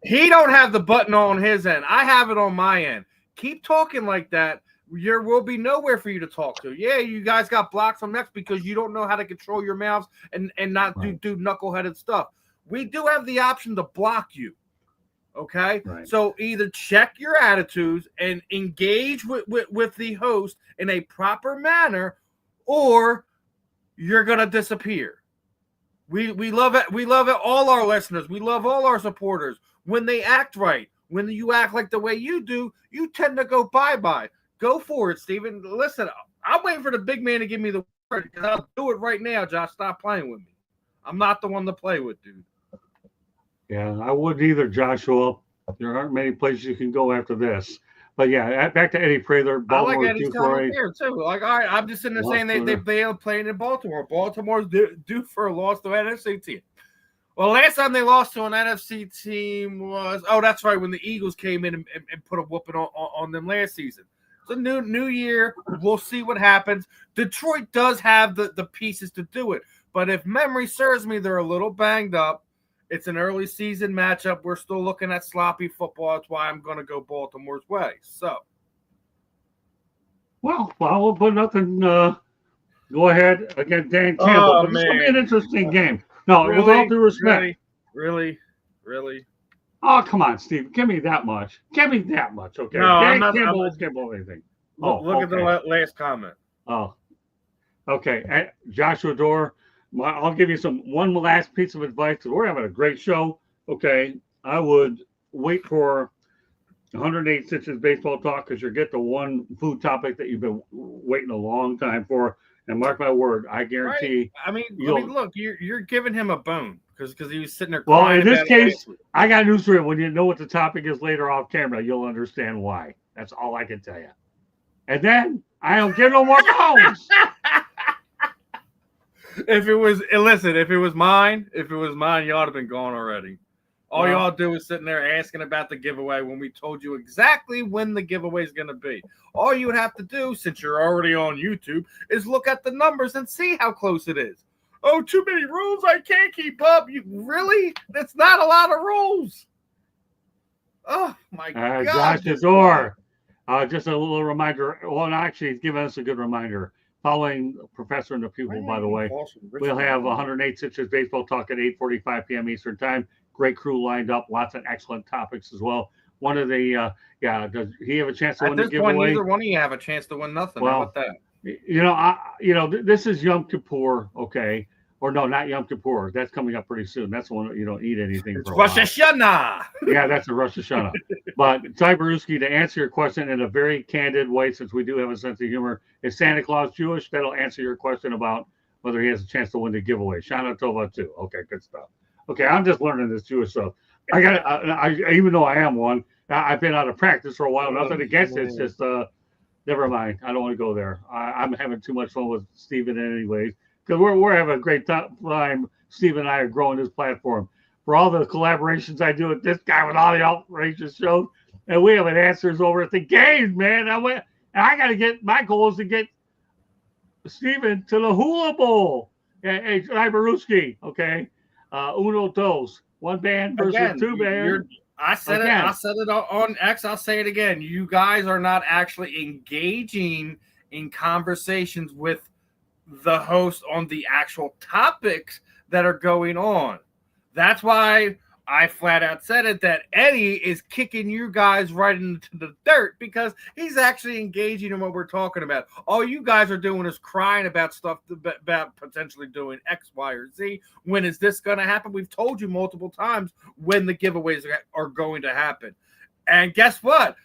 He don't have the button on his end. I have it on my end. Keep talking like that. There will be nowhere for you to talk to. Yeah, you guys got blocked from next because you don't know how to control your mouths and not do knuckleheaded stuff. We do have the option to block you. Okay? Right. So either check your attitudes and engage with the host in a proper manner, or you're gonna disappear. We love it. We love it. All our listeners. We love all our supporters. When they act right, when you act like the way you do, you tend to go bye-bye. Go for it, Steven. Listen, I'm waiting for the big man to give me the word because I'll do it right now, Josh. Stop playing with me. I'm not the one to play with, dude. Yeah, I wouldn't either, Joshua. There aren't many places you can go after this. But yeah, back to Eddie Prather. I like Baltimore's Eddie's due for comment there too. Like, all right, I'm just sitting there saying they are playing in Baltimore. Baltimore's due for a loss to an NFC team. Well, last time they lost to an NFC team was that's right, when the Eagles came in and put a whooping on them last season. It's a new year. We'll see what happens. Detroit does have the pieces to do it, but if memory serves me, they're a little banged up. It's an early season matchup. We're still looking at sloppy football. That's why I'm going to go Baltimore's way. So, well, we'll put nothing. Go ahead against Dan Campbell. But this will be an interesting game. No, really, with all due respect. Really. Oh, come on, Steve. Give me that much. Okay. No, Dan I'm Campbell not. is Campbell anything. Look at the last comment. Oh, okay. Joshua Dorr. I'll give you one last piece of advice. We're having a great show. Okay. I would wait for 108 Stitches baseball talk because you'll get the one food topic that you've been waiting a long time for. And mark my word, I guarantee. Right. I mean, look, you're giving him a bone because he was sitting there. Well, in this case, I got news for you. When you know what the topic is later off camera, you'll understand why. That's all I can tell you. And then I don't get no more bones. If it was mine, you ought to have been gone already. All y'all do is sitting there asking about the giveaway when we told you exactly when the giveaway is going to be. All you would have to do, since you're already on YouTube, is look at the numbers and see how close it is. Oh, too many rules. I can't keep up. You really? That's not a lot of rules. Oh, my God. Josh Azor. Just a little reminder. Well, actually, he's given us a good reminder. Following Professor and the Pupil, by the way, we'll have 108 Stitches baseball talk at 8:45 p.m. Eastern time. Great crew lined up. Lots of excellent topics as well. One of the, does he have a chance to win the giveaway? At this point, neither one of you have a chance to win nothing. Well, how about that? This is Yom Kippur, okay? Or no, not Yom Kippur. That's coming up pretty soon. That's the one that you don't eat anything for a while. Rosh Hashanah. Yeah, that's a Rosh Hashanah. But Ty Baruski, to answer your question in a very candid way, since we do have a sense of humor, is Santa Claus Jewish? That'll answer your question about whether he has a chance to win the giveaway. Shana Tova too. Okay, good stuff. Okay, I'm just learning this Jewish stuff. I even though I am one, I've been out of practice for a while. Nothing against it. It's just never mind. I don't want to go there. I'm having too much fun with Steven anyways, because we're having a great time. Steve and I are growing this platform for all the collaborations I do with this guy with all the outrageous shows, and we have answers over at the games, man. I got to get, my goal is to get Steven to the Hula Bowl. Hey, Iberuski, okay. Uno dos, one band versus two bands. I said it on X. I'll say it again. You guys are not actually engaging in conversations with the host on the actual topics that are going on. That's why I flat out said it, that Eddie is kicking you guys right into the dirt because he's actually engaging in what we're talking about. All you guys are doing is crying about stuff about potentially doing X, Y, or Z. When is this going to happen? We've told you multiple times when the giveaways are going to happen. And guess what?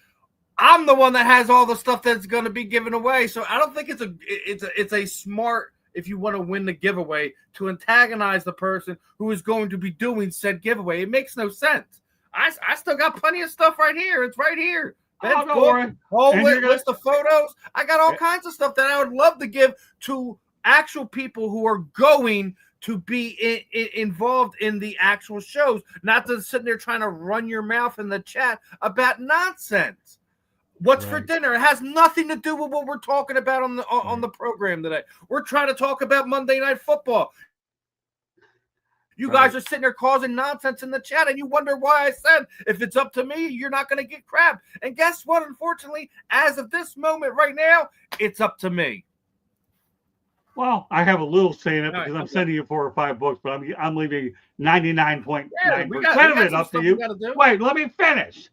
I'm the one that has all the stuff that's going to be given away. So I don't think it's a smart, if you want to win the giveaway, to antagonize the person who is going to be doing said giveaway. It makes no sense. I still got plenty of stuff right here. It's right here. Whole list of photos. I got all kinds of stuff that I would love to give to actual people who are going to be involved in the actual shows, not to sit there trying to run your mouth in the chat about nonsense. What's for dinner? It has nothing to do with what we're talking about on the program today. We're trying to talk about Monday Night Football. You guys are sitting there causing nonsense in the chat, and you wonder why I said, if it's up to me, you're not going to get crap. And guess what? Unfortunately, as of this moment right now, it's up to me. Well, I have a little say in it because I'm sending you 4 or 5 books, but I'm leaving 99.9% of it up to you. Wait, let me finish.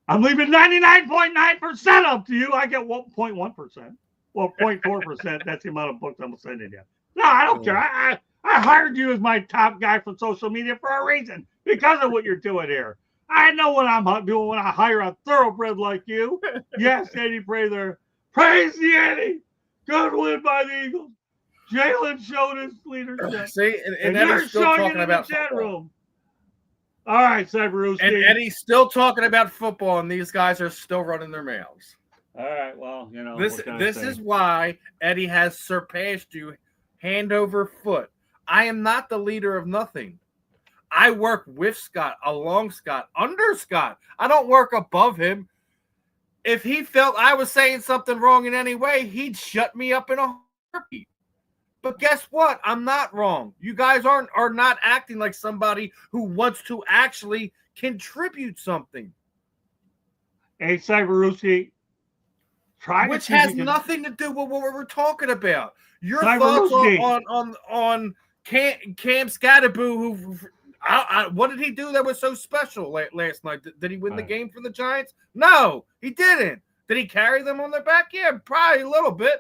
I'm leaving 99.9% up to you. I get 1.1%. Well, 0.4%. That's the amount of books I'm sending you. No, I don't care. I hired you as my top guy for social media for a reason, because of what you're doing here. I know what I'm doing when I hire a thoroughbred like you. Yes, Eddie Prather. Praise the Eddie. Good win by the Eagles. Jalen showed his leadership. See, and you're Eddie's still showing talking it in about the chat football. room. All right, Cyberooski. And Eddie's still talking about football, and these guys are still running their mouths. All right, well, This is why Eddie has surpassed you hand over foot. I am not the leader of nothing. I work with Scott, along Scott, under Scott. I don't work above him. If he felt I was saying something wrong in any way, he'd shut me up in a heartbeat. But guess what? I'm not wrong. You guys are not acting like somebody who wants to actually contribute something. Hey, Cyberooski. Which has nothing to do with what we're talking about. Your thoughts on Cam Scatterboo, who what did he do that was so special last night? Did he win the game for the Giants? No, he didn't. Did he carry them on their back? Yeah, probably a little bit.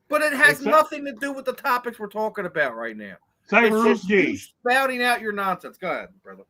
But it has nothing to do with the topics we're talking about right now. It's just you spouting out your nonsense. Go ahead, brother.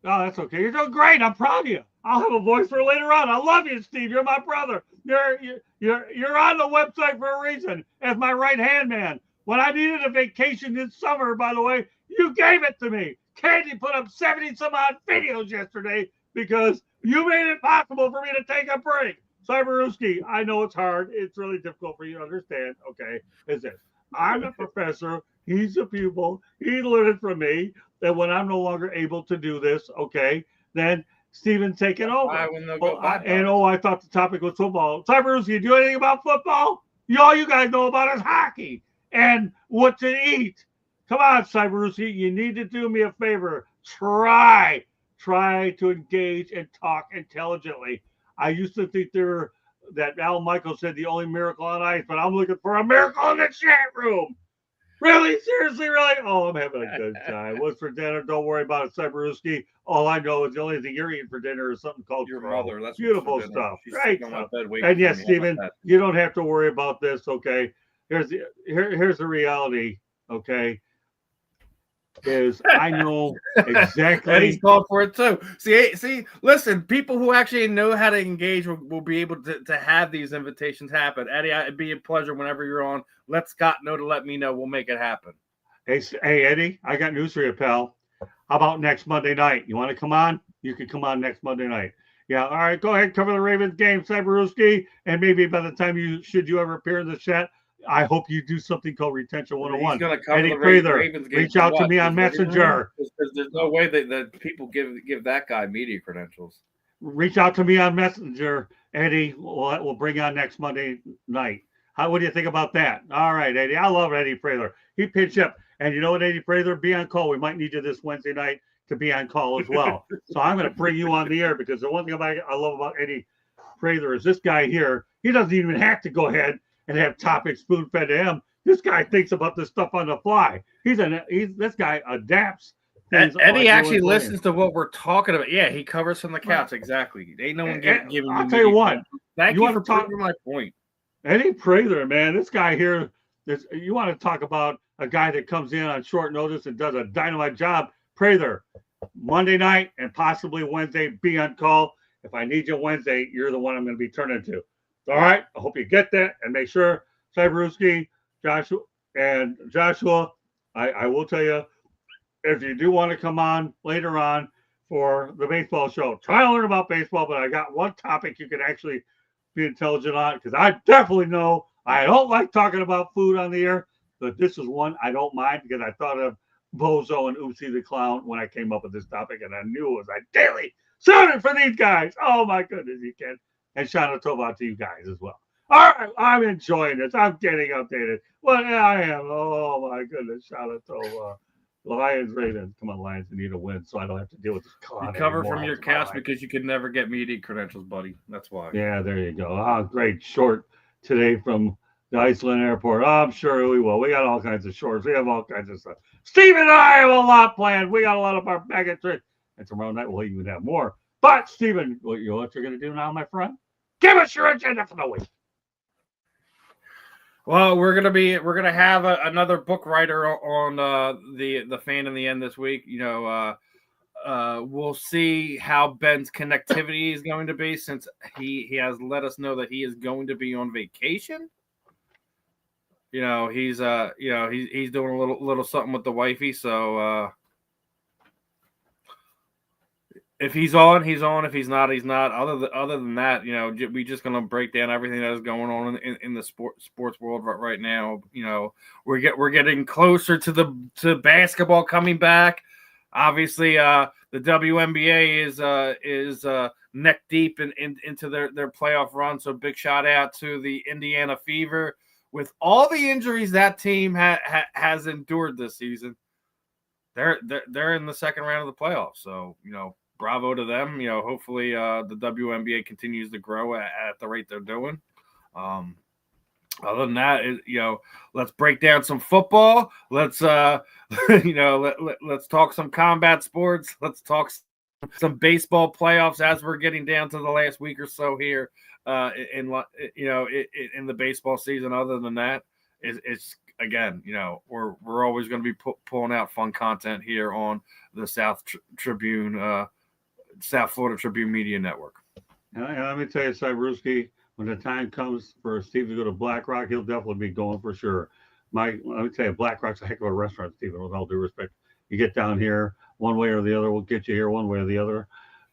Oh, that's okay. You're doing great. I'm proud of you. I'll have a voice for later on. I love you, Steve. You're my brother. You're on the website for a reason as my right-hand man. When I needed a vacation this summer, by the way, you gave it to me. Candy put up 70-some-odd videos yesterday because you made it possible for me to take a break. Cyberooski, I know it's hard. It's really difficult for you to understand. Okay, is this? I'm a professor. He's a pupil. He learned from me that when I'm no longer able to do this, okay, then Steven's taking over. I thought the topic was football. Cyberooski, do you know anything about football? All you guys know about is hockey and what to eat. Come on, Cyberooski, you need to do me a favor. Try to engage and talk intelligently. I used to think that Al Michael said the only miracle on ice, but I'm looking for a miracle in the chat room. Really? Seriously? Really? Oh, I'm having a good time. What's for dinner? Don't worry about it, Cyberooski. All I know is the only thing you're eating for dinner is something called your mother. That's beautiful stuff. Great stuff. And yes, Steven, you don't have to worry about this, okay? Here's the reality, okay? Is I know exactly. Eddie's called for it too. See, listen, people who actually know how to engage will be able to have these invitations happen. Eddie, it'd be a pleasure whenever you're on. Let Scott know to let me know. We'll make it happen. Hey, Eddie, I got news for you, pal. How about next Monday night? You want to come on? You can come on next Monday night. Yeah, all right, go ahead, cover the Ravens game, Cyberooski, and maybe by the time you ever appear in the chat, I hope you do something called Retention 101. Eddie Prather, reach out to me on Messenger. There's no way that people give that guy media credentials. Reach out to me on Messenger, Eddie. We'll bring you on next Monday night. What do you think about that? All right, Eddie. I love Eddie Prather. He pitched up. And you know what, Eddie Prather? Be on call. We might need you this Wednesday night to be on call as well. So I'm going to bring you on the air because the one thing I love about Eddie Prather is this guy here. He doesn't even have to go ahead and have topics spoon-fed to him. This guy thinks about this stuff on the fly. This guy adapts. Eddie actually listens to what we're talking about. Yeah, he covers from the couch. Exactly. Ain't no one giving I'll tell you what. Thank you for proving my point. Eddie Prather, man, this guy here. You want to talk about a guy that comes in on short notice and does a dynamite job? Prather, Monday night and possibly Wednesday, be on call. If I need you Wednesday, you're the one I'm going to be turning to. All right. I hope you get that and make sure, Cyberooski, Joshua, I will tell you, if you do want to come on later on for the baseball show, try to learn about baseball, but I got one topic you can actually be intelligent on because I definitely know I don't like talking about food on the air, but this is one I don't mind because I thought of Bozo and Oopsie the Clown when I came up with this topic, and I knew it was ideally suited for these guys. Oh, my goodness, you can. And Shana Tova to you guys as well. All right, I'm enjoying this. I'm getting updated. Well, yeah, I am. Oh, my goodness, Shana Tova. Lions, Ravens. Come on, Lions, you need a win, so I don't have to deal with this con. You cover from your couch because you could never get media credentials, buddy. That's why. Yeah, there you go. Oh, great short today from the Iceland airport. Oh, I'm sure we will. We got all kinds of shorts. We have all kinds of stuff. Steve and I have a lot planned. We got a lot of our bag of tricks. And tomorrow night we'll even have more. But, Steven, what you're going to do now, my friend? Give us your agenda for the week. Well, we're gonna have another book writer on the Fan in the End this week. You know, we'll see how Ben's connectivity is going to be since he has let us know that he is going to be on vacation. he's he's doing a little something with the wifey. So if he's on, he's on. If he's not, he's not. Other than that, we just gonna break down everything that is going on in the sports world right now. We're getting closer to basketball coming back. Obviously, the WNBA is neck deep into their playoff run. So big shout out to the Indiana Fever with all the injuries that team has endured this season. They're in the second round of the playoffs. So bravo to them. Hopefully the WNBA continues to grow at the rate they're doing. Other than that, let's break down some football. Let's let's talk some combat sports. Let's talk some baseball playoffs as we're getting down to the last week or so here in the baseball season. Other than that, it's again, we're always going to be pulling out fun content here on the South Florida Tribune Media Network. And let me tell you, Cybruski, when the time comes for Steve to go to Black Rock, he'll definitely be going for sure. Let me tell you, Black Rock's a heck of a restaurant, Stephen, with all due respect. You get down here one way or the other, we'll get you here one way or the other,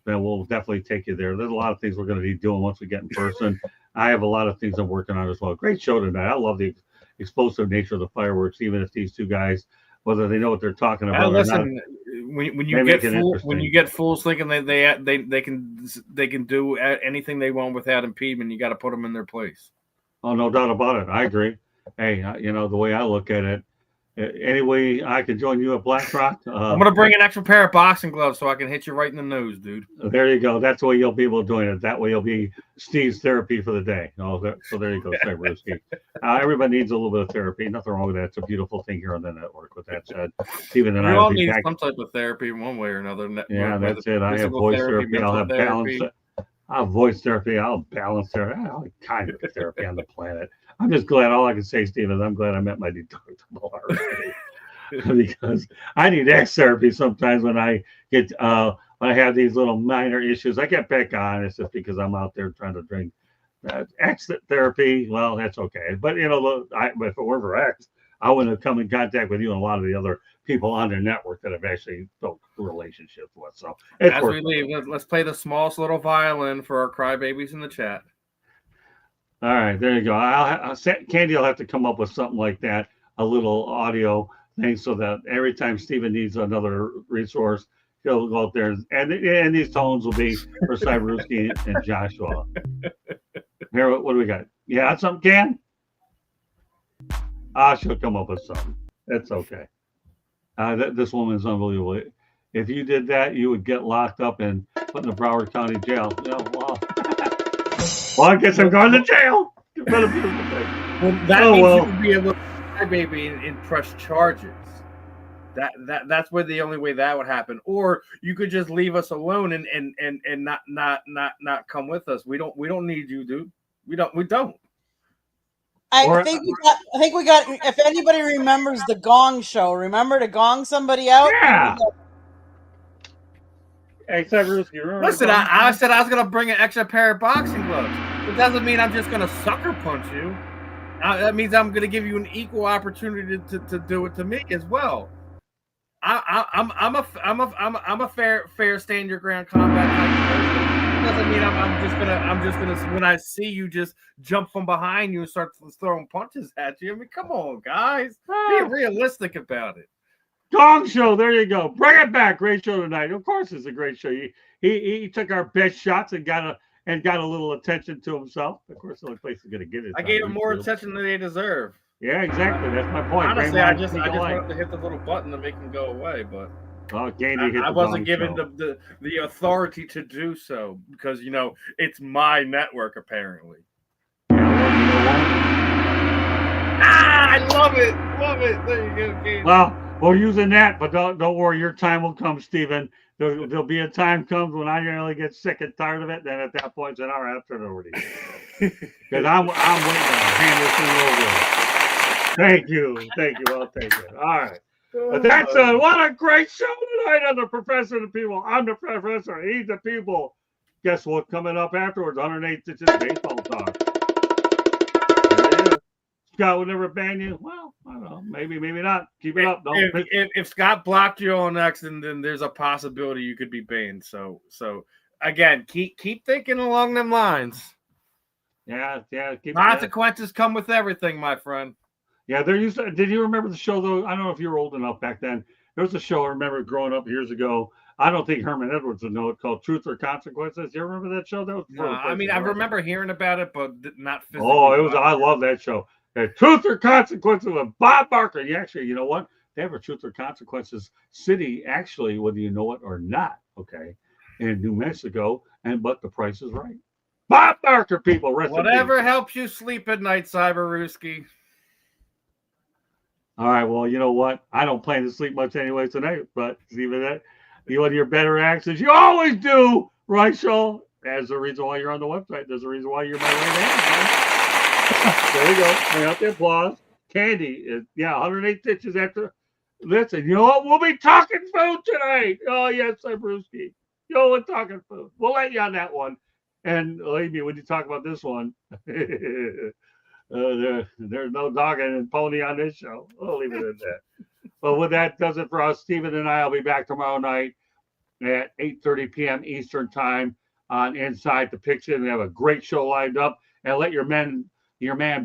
then we'll definitely take you there. There's a lot of things we're going to be doing once we get in person. I have a lot of things I'm working on as well. Great show tonight. I love the explosive nature of the fireworks, even if these two guys, whether they know what they're talking about or not. When you get fools thinking they can do anything they want without impediment, you got to put them in their place. Oh, no doubt about it. I agree. Hey, the way I look at it, any way I can join you at Black Rock. I'm gonna bring an extra pair of boxing gloves so I can hit you right in the nose, dude. There you go. That's the way you'll be able to do it. That way you'll be Steve's therapy for the day. So there you go, Steve. Everybody needs a little bit of therapy. Nothing wrong with that. It's a beautiful thing here on the network. With that said, Steven and I all will be need back. some type of therapy in one way or another. Yeah, that's it. I have voice therapy. I'll have balance. I'll have voice therapy. I'll balance therapy. I'll have kind of therapy on the planet. I'm just glad. All I can say, Steve, is I'm glad I met my deductible already. Because I need X therapy sometimes when I get when I have these little minor issues. I get back on. It's just because I'm out there trying to drink X therapy. Well, that's okay. But but if it weren't for X, I wouldn't have come in contact with you and a lot of the other people on the network that I've actually built relationships with. So as we leave, let's play the smallest little violin for our crybabies in the chat. All right, there you go. Candy will have to come up with something like that, a little audio thing, so that every time Steven needs another resource, he'll go out there and these tones will be for Cybruski and Joshua. Here, what do we got? You got something, Can? She'll come up with something. That's okay. This woman is unbelievable. If you did that, you would get locked up and put in the Broward County Jail. Well, I guess I'm going to jail. Well, that means you would be able to crybaby and press charges. That's where the only way that would happen. Or you could just leave us alone and not come with us. We don't need you, dude. We don't. I think we got. If anybody remembers the Gong Show, remember to gong somebody out? Yeah. Hey, Cybruski, listen, I said I was gonna bring an extra pair of boxing gloves. It doesn't mean I'm just gonna sucker punch you. That means I'm gonna give you an equal opportunity to do it to me as well. I'm a fair stand your ground combat type of person. It doesn't mean I'm just gonna when I see you just jump from behind you and start throwing punches at you. I mean, come on, guys, be realistic about it. Gong Show, there you go. Bring it back. Great show tonight. Of course, it's a great show. He took our best shots and got a little attention to himself. Of course, the only place he's going to get it. I gave him more attention than they deserve. Yeah, exactly. That's my point. Honestly, I just wanted to hit the little button to make him go away, but I wasn't given the authority to do so because it's my network apparently. I love it. There you go, Keith. Well, we're using that, but don't worry, your time will come, Steven. There'll be a time comes when I really get sick and tired of it. Then at that point, then all right, I'll turn it over to you. Because I'm waiting to hand this thing over. Thank you. I'll take it. All right. But that's what a great show tonight on the Professor of the People. I'm the Professor. He's the People. Guess what? Coming up afterwards, 108 inches baseball talk. Scott would never ban you. Well, I don't know. Maybe not. Keep it up. If Scott blocked you on X, then there's a possibility you could be banned. So again, keep thinking along them lines. Yeah. Consequences come with everything, my friend. Yeah, there used to. Did you remember the show though? I don't know if you were old enough back then. There was a show I remember growing up years ago. I don't think Herman Edwards would know it, called Truth or Consequences. You remember that show? That was no, I mean, I remember hearing about it, but not physically. Oh, it was. I love that show. Truth or Consequences with Bob Barker. Yeah, actually, you know what? They have a Truth or Consequences city, actually, whether you know it or not. Okay, in New Mexico, but the price is right. Bob Barker, people. Whatever helps you sleep at night, Cyberooski. All right. Well, you know what? I don't plan to sleep much anyway tonight, but even that, one of your better acts, as you always do, right, Shaw? There's the reason why you're on the website. There's the reason why you're my right hand. There you go. Bring out the applause. Candy is 108 stitches after. Listen, you know what? We'll be talking food tonight. Oh yes, Brewski. We're talking food. We'll let you on that one. And believe me, when you talk about this one. There's no dog and pony on this show. We'll leave it at that. But with that, does it for us. Stephen and I will be back tomorrow night at 8:30 p.m. Eastern time on Inside the Picture. We have a great show lined up. And let your man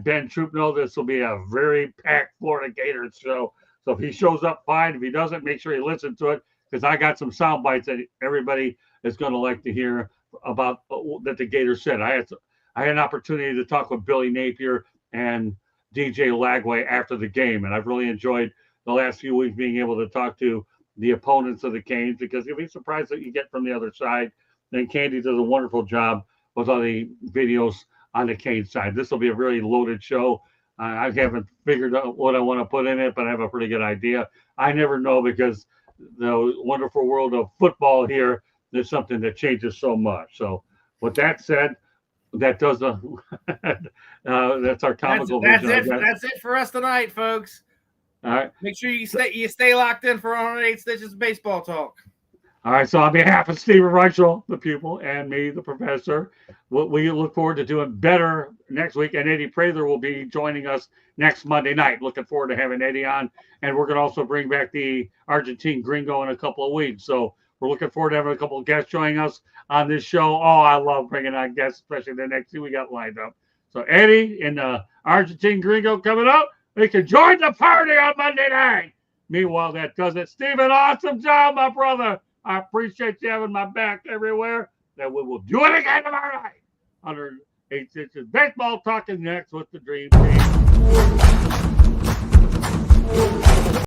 Ben Troop know this will be a very packed Florida Gators show. So if he shows up, fine. If he doesn't, make sure you listen to it, because I got some sound bites that everybody is going to like to hear about that the Gators said. I had an opportunity to talk with Billy Napier and DJ Lagway after the game. And I've really enjoyed the last few weeks being able to talk to the opponents of the Canes, because you'll be surprised that you get from the other side. Then Candy does a wonderful job with all the videos on the Canes side. This will be a very loaded show. I haven't figured out what I want to put in it, but I have a pretty good idea. I never know, because the wonderful world of football here is something that changes so much. So with that said, that does that's our comical vision. That's it for us tonight, folks. All right. Make sure you stay locked in for 108 Stitches baseball talk. All right. So on behalf of Stephen Reichel, the pupil, and me, the professor, we look forward to doing better next week. And Eddie Prather will be joining us next Monday night. Looking forward to having Eddie on. And we're going to also bring back the Argentine Gringo in a couple of weeks. So we're looking forward to having a couple of guests joining us on this show. Oh, I love bringing on guests, especially the next two we got lined up. So Eddie and the Argentine Gringo coming up. They can join the party on Monday night. Meanwhile, that does it. Stephen, awesome job, my brother. I appreciate you having my back everywhere. That we will do it again tomorrow night. 108 Stitches baseball talking next with the Dream Team.